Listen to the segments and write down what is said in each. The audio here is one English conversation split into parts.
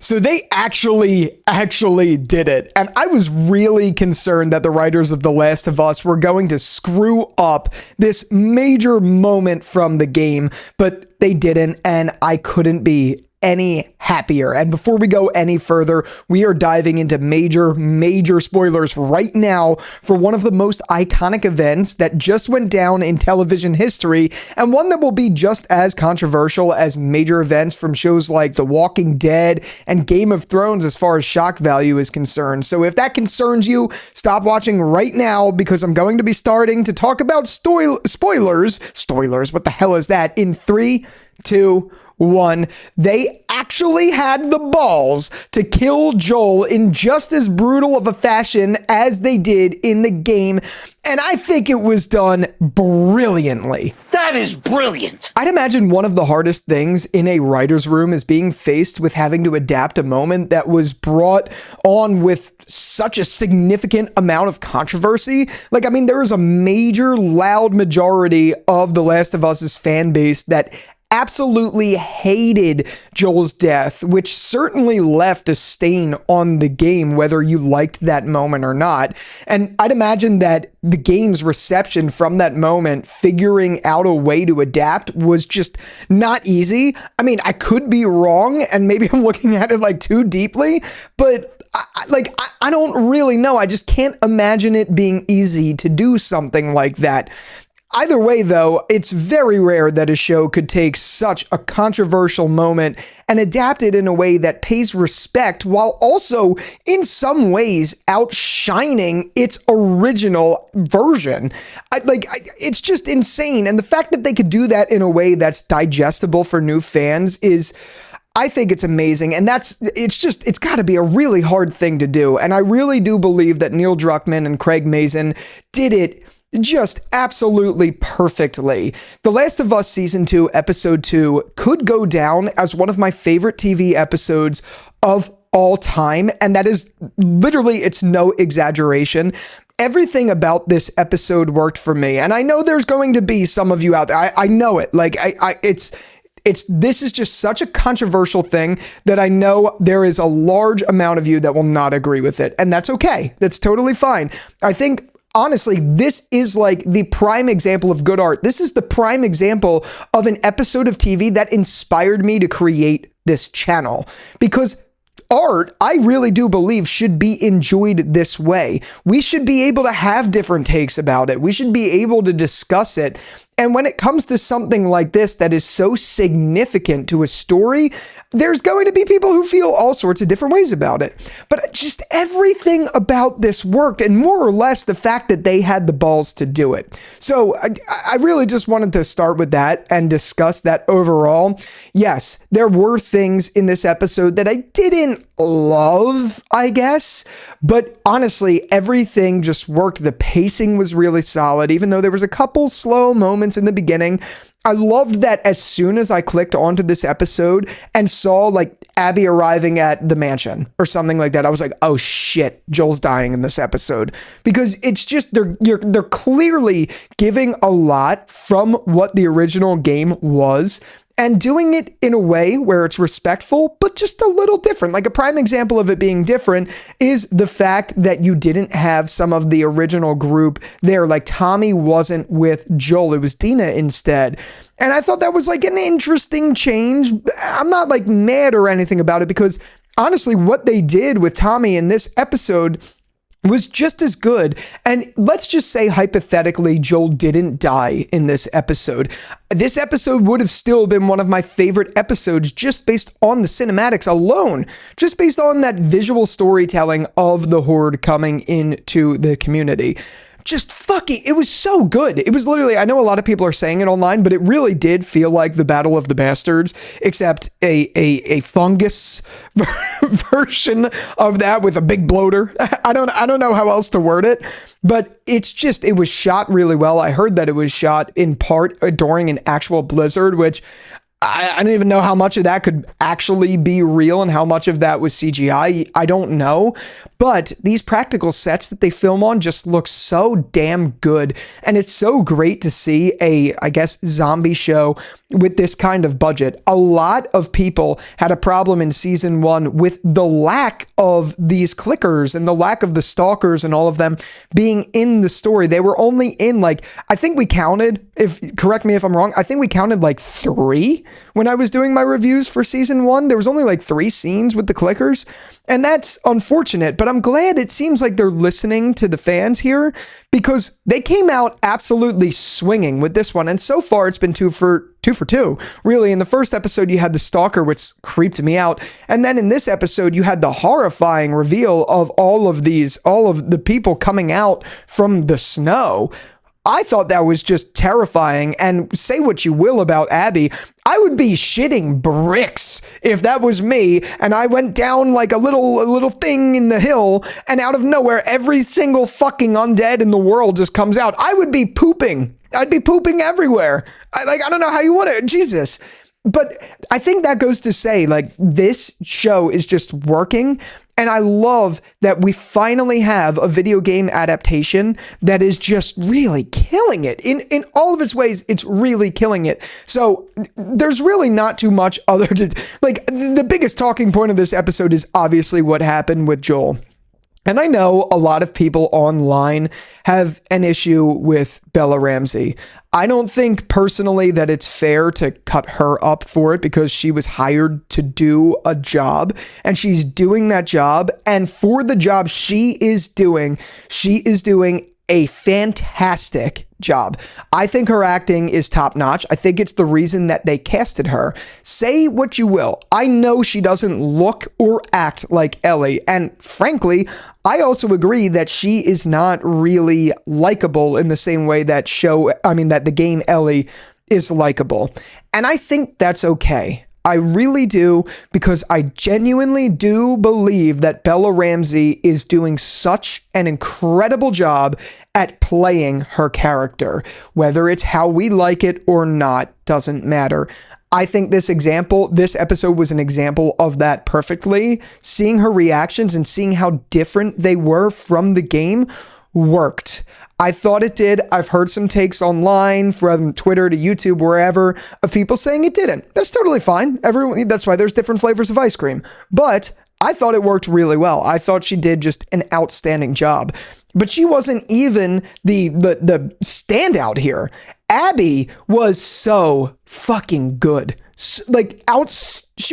So they actually did it. And I was really concerned that the writers of The Last of Us were going to screw up this major moment from the game, but they didn't, and I couldn't be any happier. And before we go any further, we are diving into major spoilers right now for one of the most iconic events that just went down in television history, and one that will be just as controversial as major events from shows like The Walking Dead and Game of Thrones as far as shock value is concerned. So if that concerns you, stop watching right now, because I'm going to be starting to talk about spoilers. What the hell is that? In 3, 2, 1. They actually had the balls to kill Joel in just as brutal of a fashion as they did in the game, and I think it was done brilliantly. That is brilliant. I'd imagine one of the hardest things in a writer's room is being faced with having to adapt a moment that was brought on with such a significant amount of controversy. Like, I mean, there is a major, loud majority of The Last of Us's fan base that absolutely hated Joel's death, which certainly left a stain on the game, whether you liked that moment or not. And I'd imagine that the game's reception from that moment, figuring out a way to adapt, was just not easy. I mean, I could be wrong, and maybe I'm looking at it like too deeply, but I don't really know. I just can't imagine it being easy to do something like that. Either way, though, it's very rare that a show could take such a controversial moment and adapt it in a way that pays respect while also, in some ways, outshining its original version. It's just insane. And the fact that they could do that in a way that's digestible for new fans is, I think it's amazing. And it's got to be a really hard thing to do. And I really do believe that Neil Druckmann and Craig Mazin did it just absolutely perfectly. The Last of Us Season 2, Episode 2 could go down as one of my favorite TV episodes of all time, and that is literally, it's no exaggeration. Everything about this episode worked for me, and I know there's going to be some of you out there. I know it. Like, this is just such a controversial thing that I know there is a large amount of you that will not agree with it, and that's okay. That's totally fine. I think, honestly, this is like the prime example of good art. This is the prime example of an episode of TV that inspired me to create this channel, because art, I really do believe, should be enjoyed this way. We should be able to have different takes about it. We should be able to discuss it. And when it comes to something like this that is so significant to a story, there's going to be people who feel all sorts of different ways about it. But just everything about this worked, and more or less the fact that they had the balls to do it. So I really just wanted to start with that and discuss that overall. Yes, there were things in this episode that I didn't love, I guess, but honestly, everything just worked. The pacing was really solid, even though there was a couple slow moments in the beginning. I loved that as soon as I clicked onto this episode and saw like Abby arriving at the mansion or something like that, I was like, oh shit, Joel's dying in this episode, because it's just, they're clearly giving a lot from what the original game was, and doing it in a way where it's respectful, but just a little different. Like, a prime example of it being different is the fact that you didn't have some of the original group there. Like, Tommy wasn't with Joel, it was Dina instead. And I thought that was like an interesting change. I'm not like mad or anything about it, because honestly, what they did with Tommy in this episode was just as good. And let's just say, hypothetically, Joel didn't die in this episode. This episode would have still been one of my favorite episodes, just based on the cinematics alone, just based on that visual storytelling of the Horde coming into the community. Just fucking, it was so good. It was literally, I know a lot of people are saying it online, but it really did feel like the Battle of the Bastards, except a fungus version of that with a big bloater. I don't know how else to word it, but it's just, it was shot really well. I heard that it was shot in part during an actual blizzard, which I don't even know how much of that could actually be real and how much of that was CGI. I don't know. But these practical sets that they film on just look so damn good. And it's so great to see a, I guess, zombie show with this kind of budget. A lot of people had a problem in season 1 with the lack of these clickers and the lack of the stalkers and all of them being in the story. They were only in like, I think we counted, correct me if I'm wrong, I think we counted like 3 when I was doing my reviews for season 1. There was only like 3 scenes with the clickers. And that's unfortunate, but I'm glad it seems like they're listening to the fans here, because they came out absolutely swinging with this one. And so far it's been 2 for 2. Really, in the first episode, you had the stalker, which creeped me out. And then in this episode, you had the horrifying reveal of all of the people coming out from the snow. I thought that was just terrifying. And say what you will about Abby, I would be shitting bricks if that was me and I went down like a little thing in the hill and out of nowhere every single fucking undead in the world just comes out. I would be pooping. I'd be pooping everywhere. I don't know how you want it. Jesus. But I think that goes to say, like, this show is just working. And I love that we finally have a video game adaptation that is just really killing it. In all of its ways, it's really killing it. So there's really not too much other to, like, the biggest talking point of this episode is obviously what happened with Joel. And I know a lot of people online have an issue with Bella Ramsey. I don't think personally that it's fair to cut her up for it, because she was hired to do a job and she's doing that job. And for the job she is doing a fantastic job. I think her acting is top notch. I think it's the reason that they casted her. Say what you will, I know she doesn't look or act like Ellie, and frankly, I also agree that she is not really likable in the same way that the game Ellie is likable. And I think that's okay. I really do, because I genuinely do believe that Bella Ramsey is doing such an incredible job at playing her character. Whether it's how we like it or not, doesn't matter. I think this episode was an example of that perfectly. Seeing her reactions and seeing how different they were from the game worked. I thought it did. I've heard some takes online, from Twitter to YouTube, wherever, of people saying it didn't. That's totally fine. That's why there's different flavors of ice cream. But I thought it worked really well. I thought she did just an outstanding job. But she wasn't even the standout here. Abby was so fucking good. She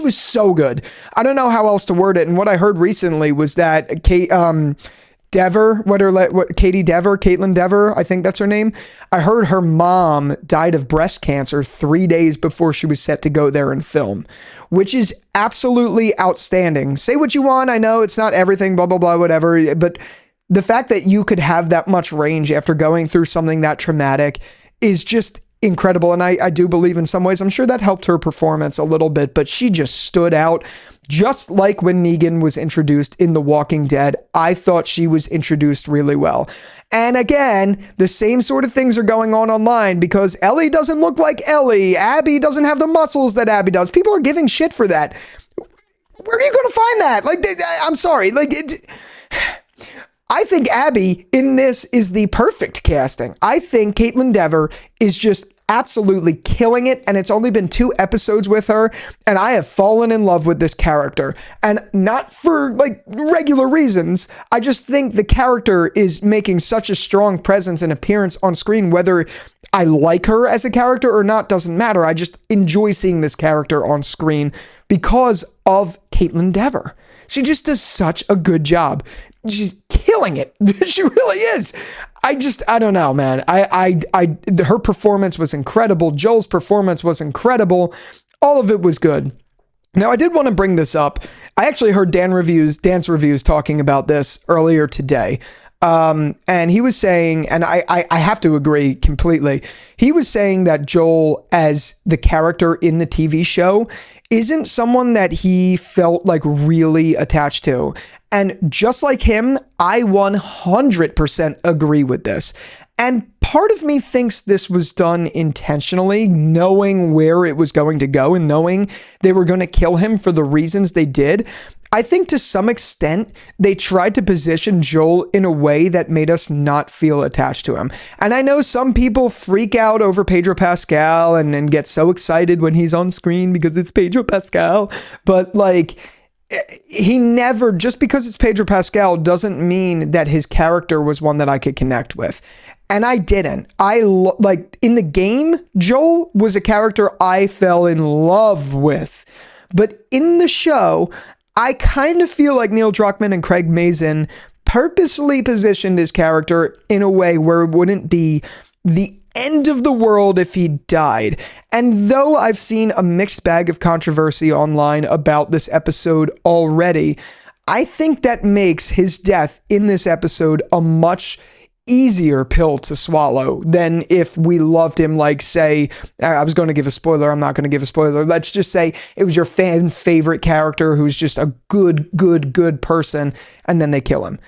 was so good. I don't know how else to word it. And what I heard recently was that Caitlin Dever, I think that's her name. I heard her mom died of breast cancer 3 days before she was set to go there and film, which is absolutely outstanding. Say what you want. I know it's not everything, blah, blah, blah, whatever. But the fact that you could have that much range after going through something that traumatic is just incredible. And I do believe in some ways, I'm sure that helped her performance a little bit, but she just stood out. Just like when Negan was introduced in The Walking Dead, I thought she was introduced really well. And again, the same sort of things are going on online, because Ellie doesn't look like Ellie. Abby doesn't have the muscles that Abby does. People are giving shit for that. Where are you going to find that? I'm sorry. I think Abby in this is the perfect casting. I think Caitlin Dever is just absolutely killing it, and it's only been 2 episodes with her, and I have fallen in love with this character. And not for regular reasons. I just think the character is making such a strong presence and appearance on screen. Whether I like her as a character or not doesn't matter. I just enjoy seeing this character on screen because of Caitlin Dever. She just does such a good job. She's killing it. She really is. I don't know, man. Her performance was incredible. Joel's performance was incredible. All of it was good. Now, I did want to bring this up. I actually heard Dan's reviews talking about this earlier today. And he was saying, and I have to agree completely. He was saying that Joel, as the character in the TV show, isn't someone that he felt like really attached to. And just like him, I 100% agree with this. And part of me thinks this was done intentionally, knowing where it was going to go and knowing they were going to kill him for the reasons they did. I think to some extent, they tried to position Joel in a way that made us not feel attached to him. And I know some people freak out over Pedro Pascal and get so excited when he's on screen because it's Pedro Pascal. But like, he never, just because it's Pedro Pascal doesn't mean that his character was one that I could connect with. And I didn't. Like in the game, Joel was a character I fell in love with. But in the show, I kind of feel like Neil Druckmann and Craig Mazin purposely positioned his character in a way where it wouldn't be the end of the world if he died. And though I've seen a mixed bag of controversy online about this episode already, I think that makes his death in this episode a much easier pill to swallow than if we loved him. Like, say, I was going to give a spoiler, I'm not going to give a spoiler, let's just say it was your fan favorite character who's just a good person, and then they kill him.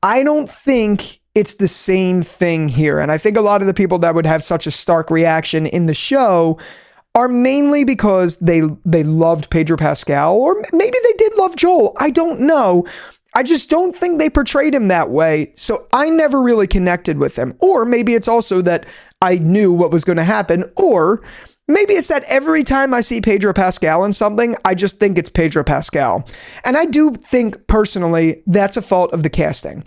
I don't think it's the same thing here, and I think a lot of the people that would have such a stark reaction in the show are mainly because they loved Pedro Pascal, or maybe they did love Joel, I don't know. I just don't think they portrayed him that way, so I never really connected with him. Or maybe it's also that I knew what was going to happen, or maybe it's that every time I see Pedro Pascal in something, I just think it's Pedro Pascal. And I do think, personally, that's a fault of the casting.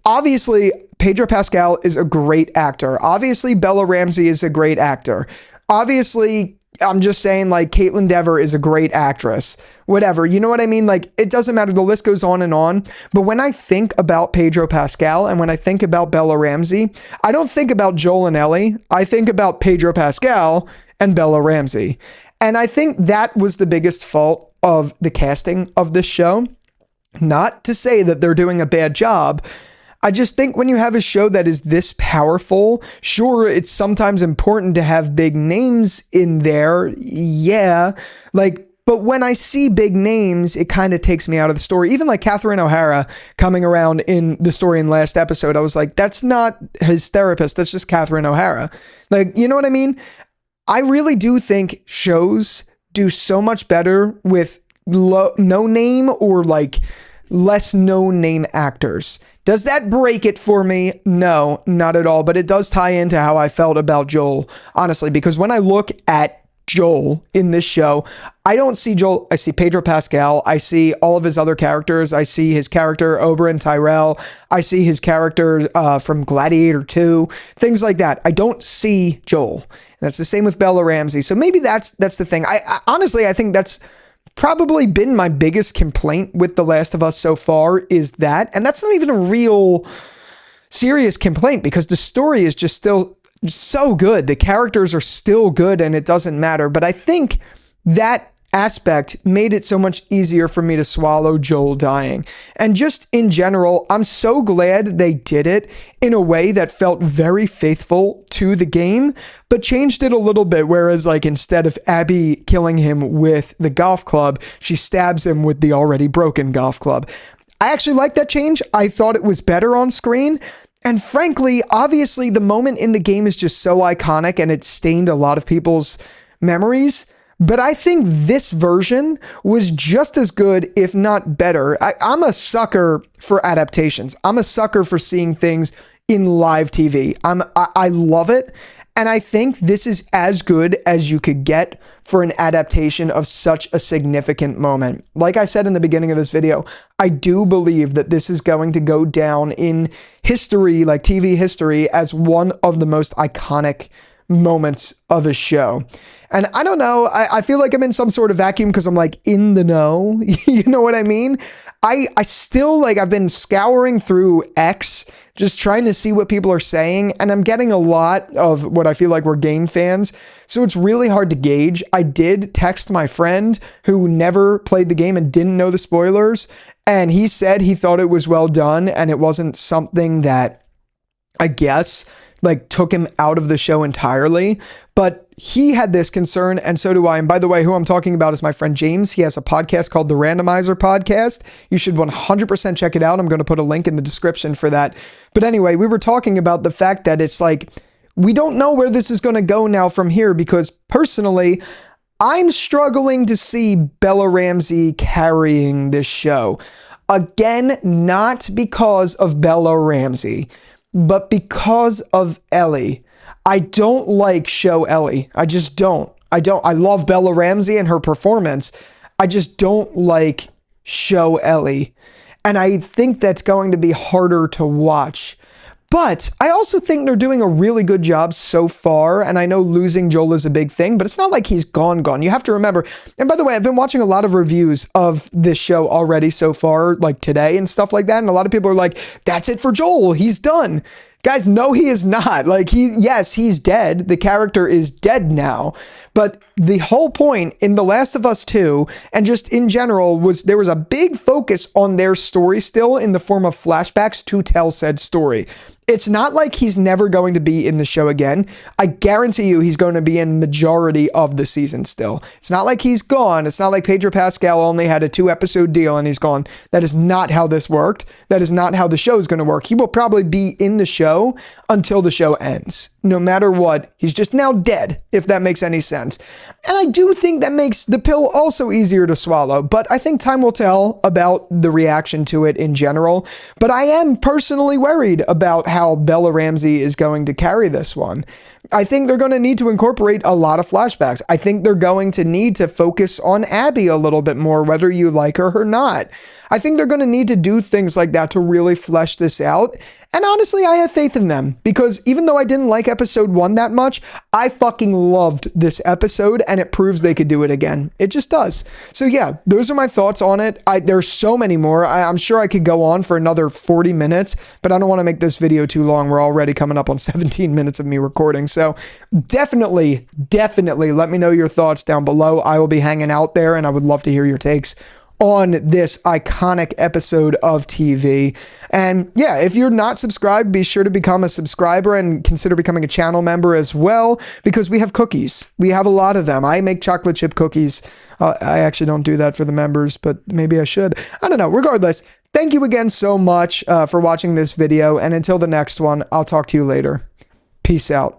Obviously, Pedro Pascal is a great actor. Obviously, Bella Ramsey is a great actor. Obviously, I'm just saying, like, Caitlin Dever is a great actress. Whatever, you know what I mean? Like, it doesn't matter. The list goes on and on. But when I think about Pedro Pascal and when I think about Bella Ramsey, I don't think about Joel and Ellie. I think about Pedro Pascal and Bella Ramsey. And I think that was the biggest fault of the casting of this show. Not to say that they're doing a bad job. I just think when you have a show that is this powerful, sure, it's sometimes important to have big names in there. Yeah. Like, but when I see big names, it kind of takes me out of the story. Even like Catherine O'Hara coming around in the story in last episode, I was like, that's not his therapist. That's just Catherine O'Hara. Like, you know what I mean? I really do think shows do so much better with no name or like less known name actors. Does that break it for me? No, not at all. But it does tie into how I felt about Joel, honestly, because when I look at Joel in this show, I don't see Joel. I see Pedro Pascal. I see all of his other characters. I see his character, Oberyn Tyrell. I see his character from Gladiator 2, things like that. I don't see Joel. And that's the same with Bella Ramsey. So maybe that's the thing. I honestly, I think that's probably been my biggest complaint with The Last of Us so far, is that, and that's not even a real serious complaint because the story is just still so good. The characters are still good and it doesn't matter. But I think that aspect made it so much easier for me to swallow Joel dying. And just in general, I'm so glad they did it in a way that felt very faithful to the game, but changed it a little bit. Whereas like instead of Abby killing him with the golf club, she stabs him with the already broken golf club. I actually like that change. I thought it was better on screen. And frankly, obviously the moment in the game is just so iconic and it stained a lot of people's memories. But I think this version was just as good, if not better. I'm a sucker for adaptations. I'm a sucker for seeing things in live TV. I love it. And I think this is as good as you could get for an adaptation of such a significant moment. Like I said in the beginning of this video, I do believe that this is going to go down in history, like TV history, as one of the most iconic moments of a show. And I don't know, I feel like I'm in some sort of vacuum because I'm like in the know. You know what I mean? I still, like, I've been scouring through X, just trying to see what people are saying, and I'm getting a lot of what I feel like were game fans, so it's really hard to gauge. I did text my friend who never played the game and didn't know the spoilers, and he said he thought it was well done, and it wasn't something that, I guess, like, took him out of the show entirely, but he had this concern, and so do I. And by the way, who I'm talking about is my friend James. He has a podcast called The Randomizer Podcast. You should 100% check it out. I'm going to put a link in the description for that. But anyway, we were talking about the fact that it's like, we don't know where this is going to go now from here, because personally, I'm struggling to see Bella Ramsey carrying this show. Again, not because of Bella Ramsey, but because of Ellie. I don't like show Ellie. I just don't. I love Bella Ramsey and her performance. I just don't like show Ellie. And I think that's going to be harder to watch. But I also think they're doing a really good job so far. And I know losing Joel is a big thing, but it's not like he's gone. You have to remember. And by the way, I've been watching a lot of reviews of this show already so far, like today and stuff like that. And a lot of people are like, that's it for Joel. He's done. Guys, no, he is not. Like, yes, he's dead. The character is dead now. But the whole point in The Last of Us 2, and just in general, was there was a big focus on their story still in the form of flashbacks to tell said story. It's not like he's never going to be in the show again. I guarantee you he's going to be in majority of the season still. It's not like he's gone. It's not like Pedro Pascal only had a 2-episode deal and he's gone. That is not how this worked. That is not how the show is going to work. He will probably be in the show until the show ends. No matter what, he's just now dead, if that makes any sense. And I do think that makes the pill also easier to swallow, but I think time will tell about the reaction to it in general. But I am personally worried about how Bella Ramsey is going to carry this one. I think they're going to need to incorporate a lot of flashbacks. I think they're going to need to focus on Abby a little bit more, whether you like her or not. I think they're going to need to do things like that to really flesh this out. And honestly, I have faith in them, because even though I didn't like episode 1 that much, I fucking loved this episode, and it proves they could do it again. It just does. So yeah, those are my thoughts on it. There's so many more. I'm sure I could go on for another 40 minutes, but I don't want to make this video too long. We're already coming up on 17 minutes of me recording. So definitely let me know your thoughts down below. I will be hanging out there, and I would love to hear your takes on this iconic episode of TV. And yeah, if you're not subscribed, be sure to become a subscriber and consider becoming a channel member as well, because we have cookies. We have a lot of them. I make chocolate chip cookies. I actually don't do that for the members, but maybe I should. I don't know. Regardless, thank you again so much for watching this video. And until the next one, I'll talk to you later. Peace out.